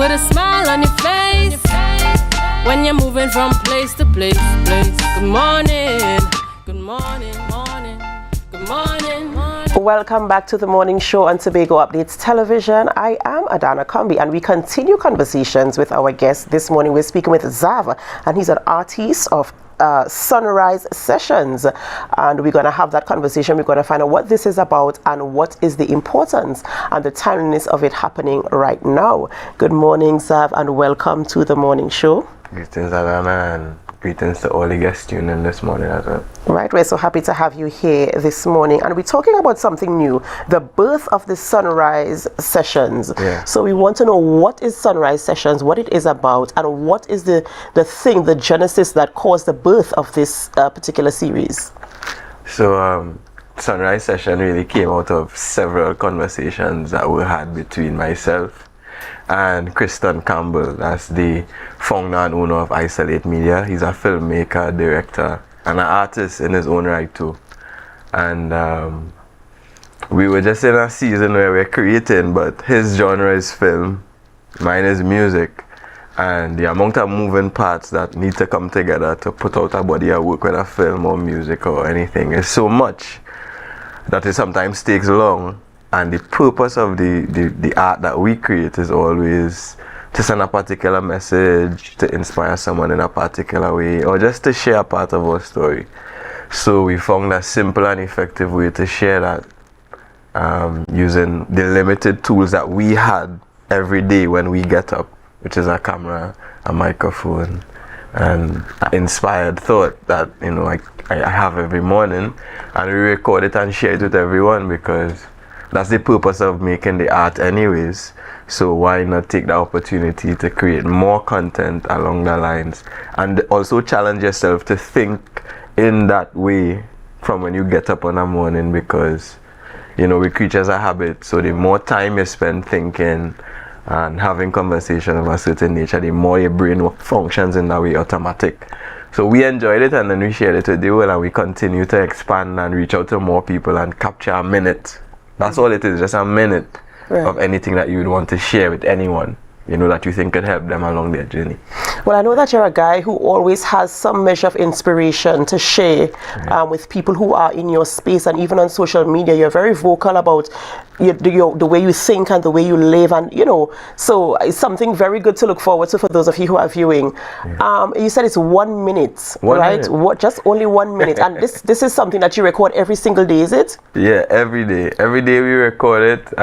put a smile on your face when you're moving from place to place. Good morning, good morning, morning, good morning, morning. Welcome back to the morning show on Tobago Updates Television. I am Adana Combie, and we continue conversations with our guest. This morning we're speaking with Zav, and he's an artiste of Sunries Seshuns, and we're going to have that conversation. We're going to find out what this is about and what is the importance and the timeliness of it happening right now. Good morning, Zav, and welcome to the morning show. Greetings, Adana, and greetings to all the guests tuning in this morning as well. Right, we're so happy to have you here this morning, and we're talking about something new, the birth of the Sunries Seshuns. Yeah. So we want to know what is Sunries Seshuns, what it is about, and what is the thing, the genesis that caused the birth of this particular series. So Sunrise Session really came out of several conversations that we had between myself and Kristen Campbell. That's the founder and owner of Isolate Media. He's a filmmaker, director, and an artist in his own right too. And we were just in a season where we're creating, but his genre is film, mine is music. And the amount of moving parts that need to come together to put out a body of work, whether film or music or anything, is so much that it sometimes takes long. And the purpose of the art that we create is always to send a particular message, to inspire someone in a particular way, or just to share a part of our story. So we found a simple and effective way to share that using the limited tools that we had every day when we get up, which is a camera, a microphone, and an inspired thought that I have every morning, and we record it and share it with everyone because that's the purpose of making the art anyways. So why not take the opportunity to create more content along the lines, and also challenge yourself to think in that way from when you get up in the morning, because we creatures of habit. So the more time you spend thinking and having conversations of a certain nature, the more your brain functions in that way automatic. So we enjoyed it, and then we shared it with you, and we continue to expand and reach out to more people and capture a minute. That's all it is, just a minute of anything that you would want to share with anyone, that you think could help them along their journey. Well, I know that you're a guy who always has some measure of inspiration to share with people who are in your space, and even on social media. You're very vocal about the way you think and the way you live, and so it's something very good to look forward to for those of you who are viewing. You said it's 1 minute, right? Minute. What? Just only 1 minute, and this is something that you record every single day, is it? Yeah, every day we record it.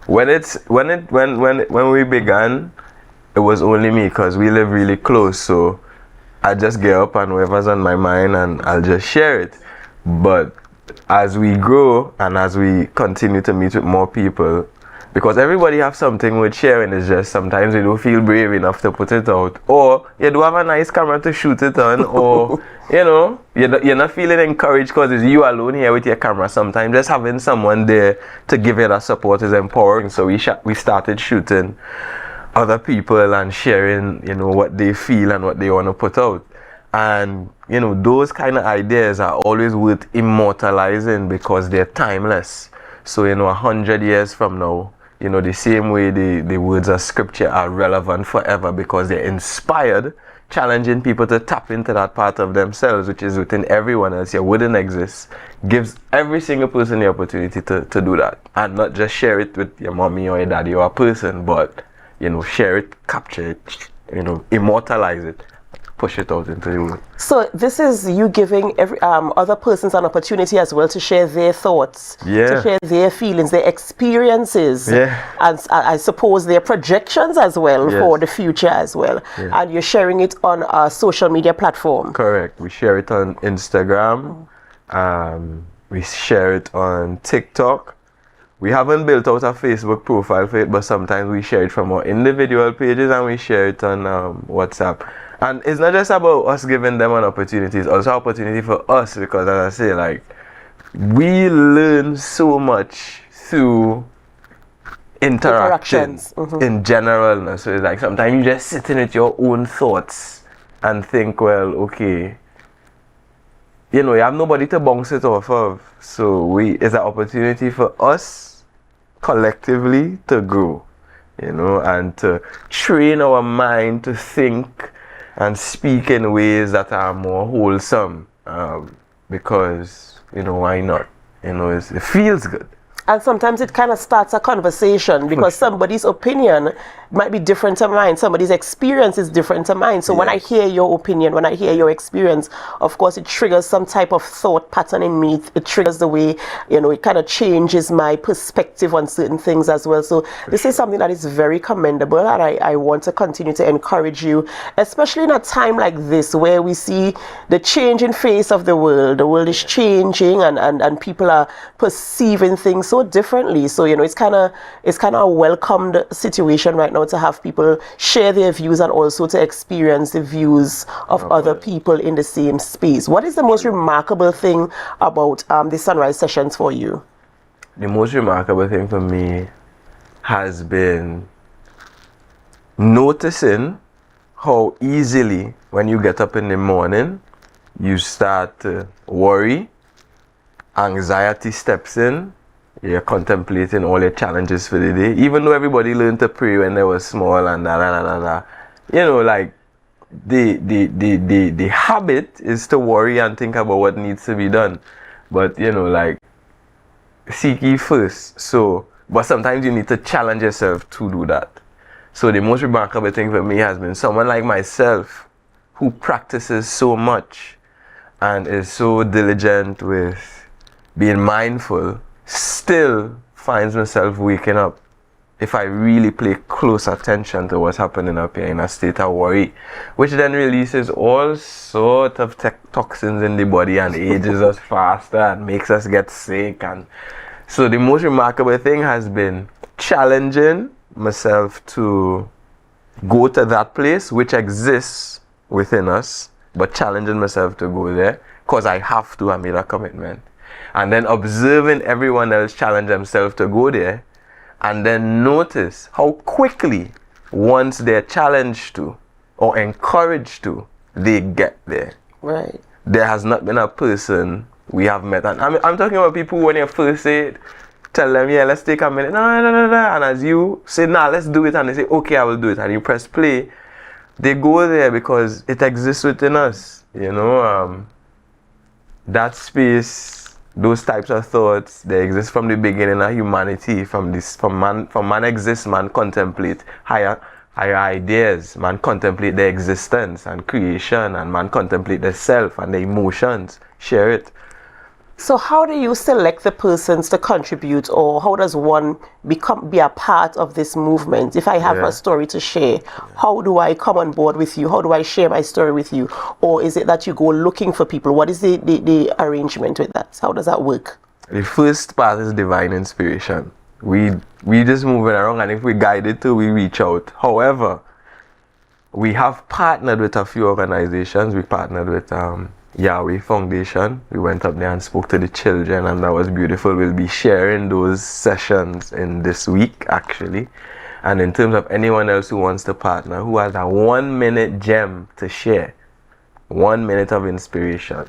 When we began, it was only me because we live really close, so I just get up and whatever's on my mind and I'll just share it. But as we grow and as we continue to meet with more people, because everybody have something with sharing, it's just sometimes you don't feel brave enough to put it out, or you do have a nice camera to shoot it on, or you're not feeling encouraged because it's you alone here with your camera. Sometimes just having someone there to give you that support is empowering. So we started shooting other people and sharing what they feel and what they want to put out. And those kind of ideas are always worth immortalizing because they're timeless. So 100 years from now, the same way the words of scripture are relevant forever because they're inspired, challenging people to tap into that part of themselves which is within everyone else. It wouldn't exist. Gives every single person the opportunity to do that, and not just share it with your mommy or your daddy or a person, but share it, capture it, immortalize it, push it out into the world. So this is you giving every other persons an opportunity as well to share their thoughts, to share their feelings, their experiences, and I suppose their projections as well for the future as well. And you're sharing it on a social media platform. Correct. We share it on Instagram. We share it on TikTok. We haven't built out a Facebook profile for it, but sometimes we share it from our individual pages and we share it on WhatsApp. And it's not just about us giving them an opportunity, it's also an opportunity for us, because as I say, we learn so much through interactions in general. So it's sometimes you just sitting with your own thoughts and think, well, okay, you have nobody to bounce it off of. So it's an opportunity for us collectively to grow. you know, and to train our mind to think and speak in ways that are more wholesome, because, you know, why not? You know, it feels good. And sometimes it kind of starts a conversation because somebody's opinion might be different to mine. Somebody's experience is different to mine. So when I hear your opinion, when I hear your experience, of course, it triggers some type of thought pattern in me. It triggers the way, you know, it kind of changes my perspective on certain things as well. So this is something that is very commendable, and I want to continue to encourage you, especially in a time like this where we see the changing face of the world. The world is changing, and people are perceiving things so differently. So, you know, it's kind of a welcomed situation right now to have people share their views and also to experience the views of other people in the same space. What is the most remarkable thing about the Sunrise Sessions for you? The most remarkable thing for me has been noticing how easily when you get up in the morning you start to worry, anxiety steps in, you're contemplating all your challenges for the day. Even though everybody learned to pray when they were small and you know, like the habit is to worry and think about what needs to be done. But, you know, like, seek ye first. So, but sometimes you need to challenge yourself to do that. So the most remarkable thing for me has been someone like myself who practices so much and is so diligent with being mindful, still finds myself waking up, if I really pay close attention to what's happening up here, in a state of worry, which then releases all sorts of toxins in the body and ages us faster and makes us get sick. And so the most remarkable thing has been challenging myself to go to that place which exists within us, but challenging myself to go there because I have to. I made a commitment. And then observing everyone else challenge themselves to go there, and then notice how quickly, once they're challenged to or encouraged to, they get there. Right. There has not been a person we have met, and I'm talking about people when you first say it, tell them, yeah, let's take a minute, and as you say, nah, let's do it, and they say, okay, I will do it, and you press play, they go there because it exists within us, you know. That space, those types of thoughts, they exist from the beginning of humanity. From man exists, man contemplate higher ideas, man contemplate their existence and creation, and man contemplate the self and the emotions, share it. So how do you select the persons to contribute, or how does one be a part of this movement? If I have a story to share, how do I come on board with you? How do I share my story with you? Or is it that you go looking for people? What is the arrangement with that? How does that work? The first part is divine inspiration. We just moving around, and if we guide it to, we reach out. However, we have partnered with a few organizations. We partnered with Yahweh Foundation. We went up there and spoke to the children, and that was beautiful. We'll be sharing those sessions in this week, actually. And in terms of anyone else who wants to partner, who has a 1 minute gem to share, 1 minute of inspiration,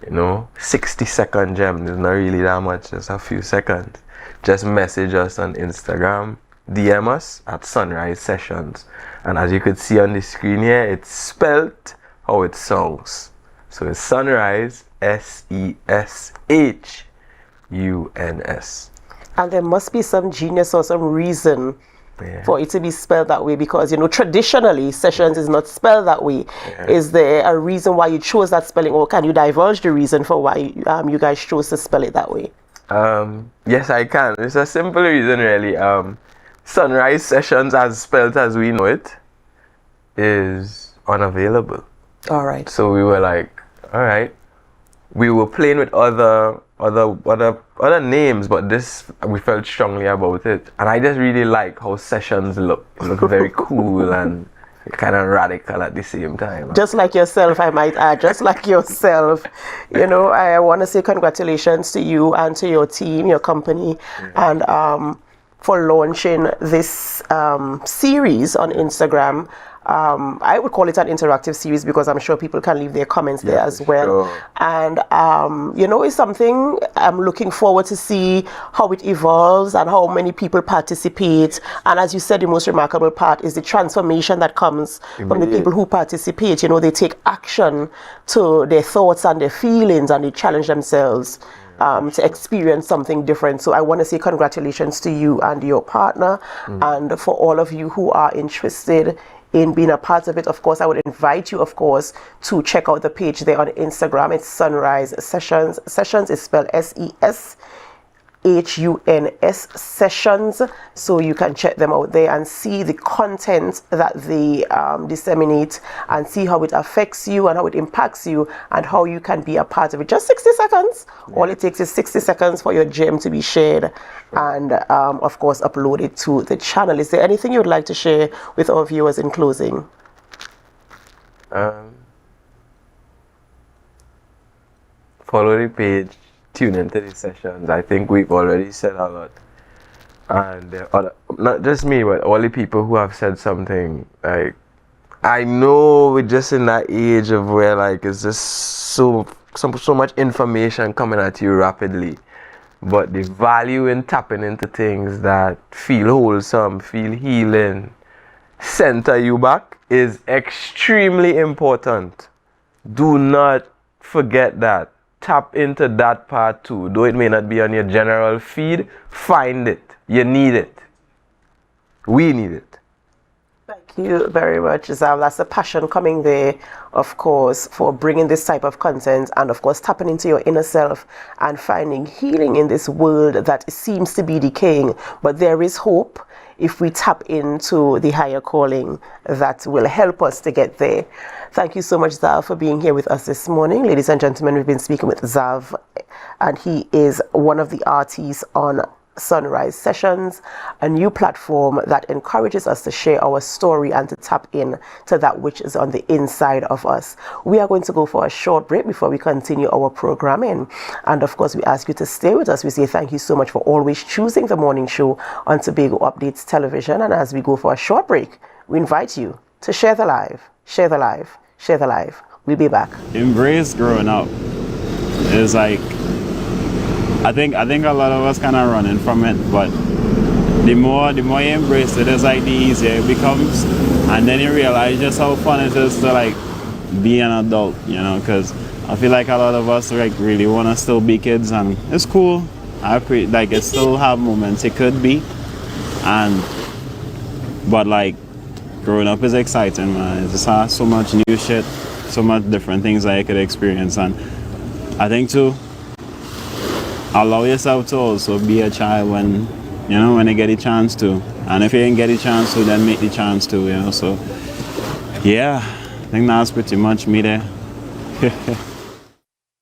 you know, 60-second gem, there's not really that much, just a few seconds. Just message us on Instagram, DM us at Sunrise Seshuns. And as you could see on the screen here, it's spelt how it sounds. So it's Sunrise, SESHUNS. And there must be some genius or some reason for it to be spelled that way, because, you know, traditionally Sessions is not spelled that way. Is there a reason why you chose that spelling, or can you divulge the reason for why you guys chose to spell it that way? Yes, I can. It's a simple reason, really. Sunrise Sessions, as spelled as we know it, is unavailable. All right. So we were like, all right. We were playing with other names, but this, we felt strongly about it. And I just really like how Sessions look. It look very cool and kind of radical at the same time. Just like yourself, I might add, just like yourself. You know, I want to say congratulations to you and to your team, your company, and for launching this series on Instagram. I would call it an interactive series because I'm sure people can leave their comments there as well. Sure. And, it's something I'm looking forward to see how it evolves and how many people participate. And as you said, the most remarkable part is the transformation that comes from the people who participate. They take action to their thoughts and their feelings, and they challenge themselves to experience something different. So I want to say congratulations to you and your partner, and for all of you who are interested in being a part of it. Of course, I would invite you, of course, to check out the page there on Instagram. It's Sunries Seshuns. Seshuns is spelled SESHUNS Sessions. So you can check them out there and see the content that they disseminate, and see how it affects you and how it impacts you and how you can be a part of it. Just 60 seconds. All it takes is 60 seconds for your gem to be shared and of course uploaded to the channel. Is there anything you would like to share with our viewers in closing? Follow the page, tune into the sessions. I think we've already said a lot, and not just me, but all the people who have said something. Like, I know we're just in that age of where like it's just so much information coming at you rapidly, but the value in tapping into things that feel wholesome, feel healing, center you back is extremely important. Do not forget that. Tap into that part too. Though it may not be on your general feed, find it. You need it. We need it. Thank you very much, Zav. That's the passion coming there, of course, for bringing this type of content, and of course tapping into your inner self and finding healing in this world that seems to be decaying. But there is hope if we tap into the higher calling that will help us to get there. Thank you so much, Zav, for being here with us this morning. Ladies and gentlemen, we've been speaking with Zav, and he is one of the artists on Sunries Seshuns, a new platform that encourages us to share our story and to tap in to that which is on the inside of us. We are going to go for a short break before we continue our programming, and of course we ask you to stay with us. We say thank you so much for always choosing the morning show on Tobago Updates Television, and as we go for a short break, we invite you to share the live, share the live, share the live. We'll be back. Embrace growing up is like, I think a lot of us kind of running from it, but the more you embrace it, it's like the easier it becomes, and then you realize just how fun it is to like be an adult, because I feel like a lot of us like really want to still be kids, and it's cool. Like it still have moments it could be, but like growing up is exciting, man. It just has so much new shit, so much different things that you could experience, and I think too, allow yourself to also be a child when you get a chance to, and if you didn't get a chance to, then make the chance to, so yeah, I think that's pretty much me there.